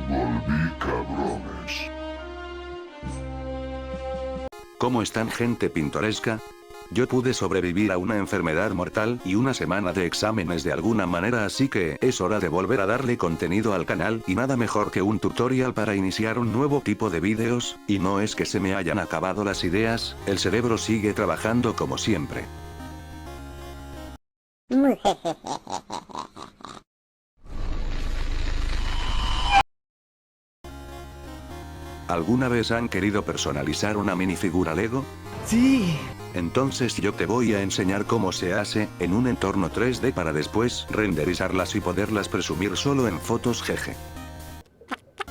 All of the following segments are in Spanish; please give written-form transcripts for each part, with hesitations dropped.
Volví, cabrones. ¿Cómo están, gente pintoresca? Yo pude sobrevivir a una enfermedad mortal y una semana de exámenes de alguna manera, así que es hora de volver a darle contenido al canal, y nada mejor que un tutorial para iniciar un nuevo tipo de vídeos, y no es que se me hayan acabado las ideas, el cerebro sigue trabajando como siempre. ¿Alguna vez han querido personalizar una minifigura Lego? Sí. Entonces yo te voy a enseñar cómo se hace, en un entorno 3D para después renderizarlas y poderlas presumir solo en fotos jeje.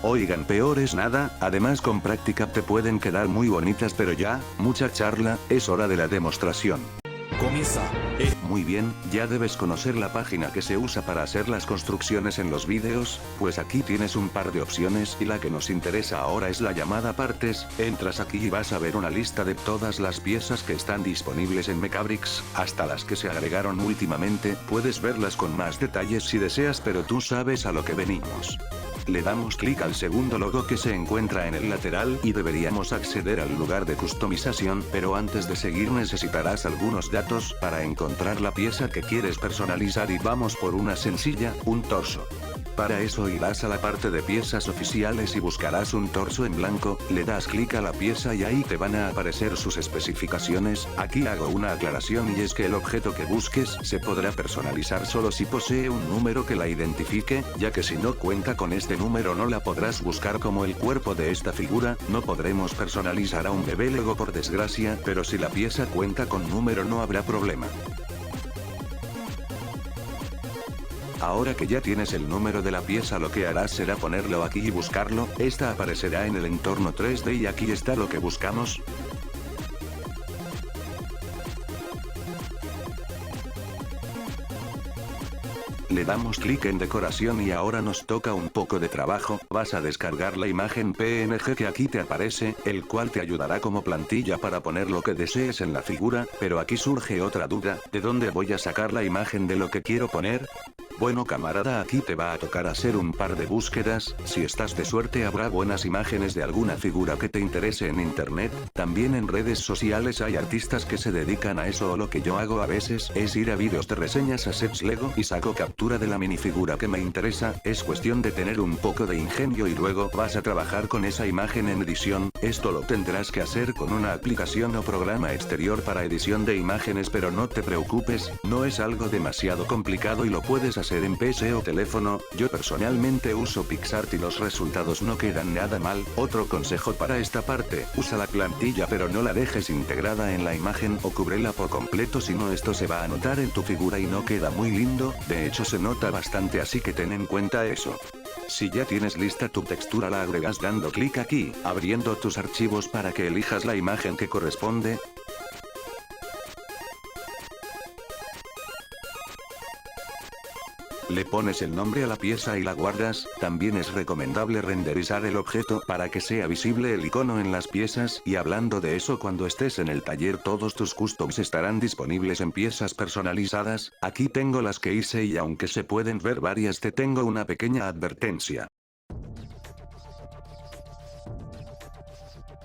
Oigan, peor es nada, además con práctica te pueden quedar muy bonitas, pero ya, mucha charla, es hora de la demostración. Comienza. Muy bien, ya debes conocer la página que se usa para hacer las construcciones en los vídeos, pues aquí tienes un par de opciones y la que nos interesa ahora es la llamada partes. Entras aquí y vas a ver una lista de todas las piezas que están disponibles en Mechabricks, hasta las que se agregaron últimamente, puedes verlas con más detalles si deseas, pero tú sabes a lo que venimos. Le damos clic al segundo logo que se encuentra en el lateral y deberíamos acceder al lugar de customización, pero antes de seguir necesitarás algunos datos para encontrar la pieza que quieres personalizar, y vamos por una sencilla, un torso. Para eso irás a la parte de piezas oficiales y buscarás un torso en blanco, le das clic a la pieza y ahí te van a aparecer sus especificaciones. Aquí hago una aclaración, y es que el objeto que busques se podrá personalizar solo si posee un número que la identifique, ya que si no cuenta con este número no la podrás buscar, como el cuerpo de esta figura. No podremos personalizar a un bebé Lego por desgracia, pero si la pieza cuenta con número no habrá problema. Ahora que ya tienes el número de la pieza, lo que harás será ponerlo aquí y buscarlo. Esta aparecerá en el entorno 3D y aquí está lo que buscamos. Le damos clic en decoración y ahora nos toca un poco de trabajo. Vas a descargar la imagen PNG que aquí te aparece, el cual te ayudará como plantilla para poner lo que desees en la figura, pero aquí surge otra duda: ¿de dónde voy a sacar la imagen de lo que quiero poner? Bueno, camarada, aquí te va a tocar hacer un par de búsquedas. Si estás de suerte habrá buenas imágenes de alguna figura que te interese en internet. También en redes sociales hay artistas que se dedican a eso, o lo que yo hago a veces es ir a vídeos de reseñas a sets Lego y saco captura de la minifigura que me interesa. Es cuestión de tener un poco de ingenio y luego vas a trabajar con esa imagen en edición. Esto lo tendrás que hacer con una aplicación o programa exterior para edición de imágenes, pero no te preocupes, no es algo demasiado complicado y lo puedes hacer en PC o teléfono. Yo personalmente uso PicsArt y los resultados no quedan nada mal. Otro consejo para esta parte: usa la plantilla pero no la dejes integrada en la imagen o cúbrela por completo, si no esto se va a notar en tu figura y no queda muy lindo. De hecho se nota bastante, así que ten en cuenta eso. Si ya tienes lista tu textura, la agregas dando clic aquí, abriendo tus archivos para que elijas la imagen que corresponde. Le pones el nombre a la pieza y la guardas. También es recomendable renderizar el objeto para que sea visible el icono en las piezas. Y hablando de eso, cuando estés en el taller todos tus customs estarán disponibles en piezas personalizadas. Aquí tengo las que hice y aunque se pueden ver varias, te tengo una pequeña advertencia.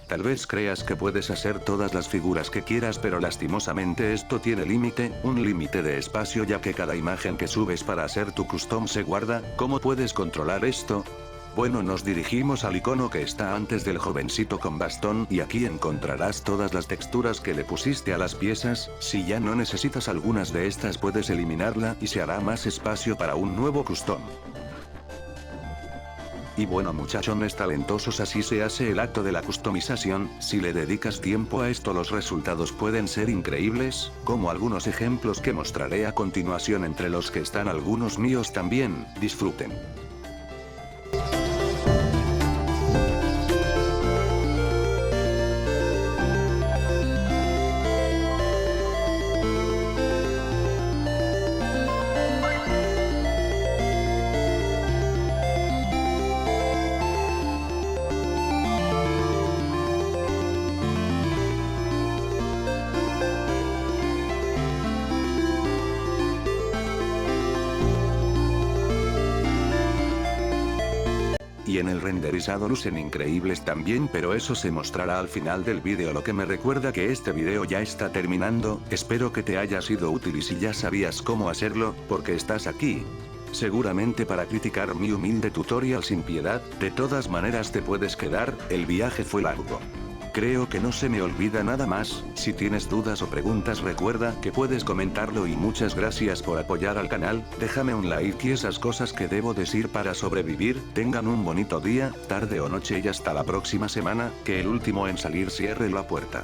Tal vez creas que puedes hacer todas las figuras que quieras, pero lastimosamente esto tiene límite, un límite de espacio, ya que cada imagen que subes para hacer tu custom se guarda. ¿Cómo puedes controlar esto? Bueno, nos dirigimos al icono que está antes del jovencito con bastón y aquí encontrarás todas las texturas que le pusiste a las piezas. Si ya no necesitas algunas de estas puedes eliminarla y se hará más espacio para un nuevo custom. Y bueno, muchachones talentosos, así se hace el acto de la customización. Si le dedicas tiempo a esto los resultados pueden ser increíbles, como algunos ejemplos que mostraré a continuación, entre los que están algunos míos también. Disfruten. y en el renderizado lucen increíbles también, pero eso se mostrará al final del vídeo, lo que me recuerda que este vídeo ya está terminando. Espero que te haya sido útil y si ya sabías cómo hacerlo, porque estás aquí. Seguramente para criticar mi humilde tutorial sin piedad, de todas maneras te puedes quedar, el viaje fue largo. Creo que no se me olvida nada más. Si tienes dudas o preguntas recuerda que puedes comentarlo y muchas gracias por apoyar al canal, déjame un like y esas cosas que debo decir para sobrevivir. Tengan un bonito día, tarde o noche y hasta la próxima semana, que el último en salir cierre la puerta.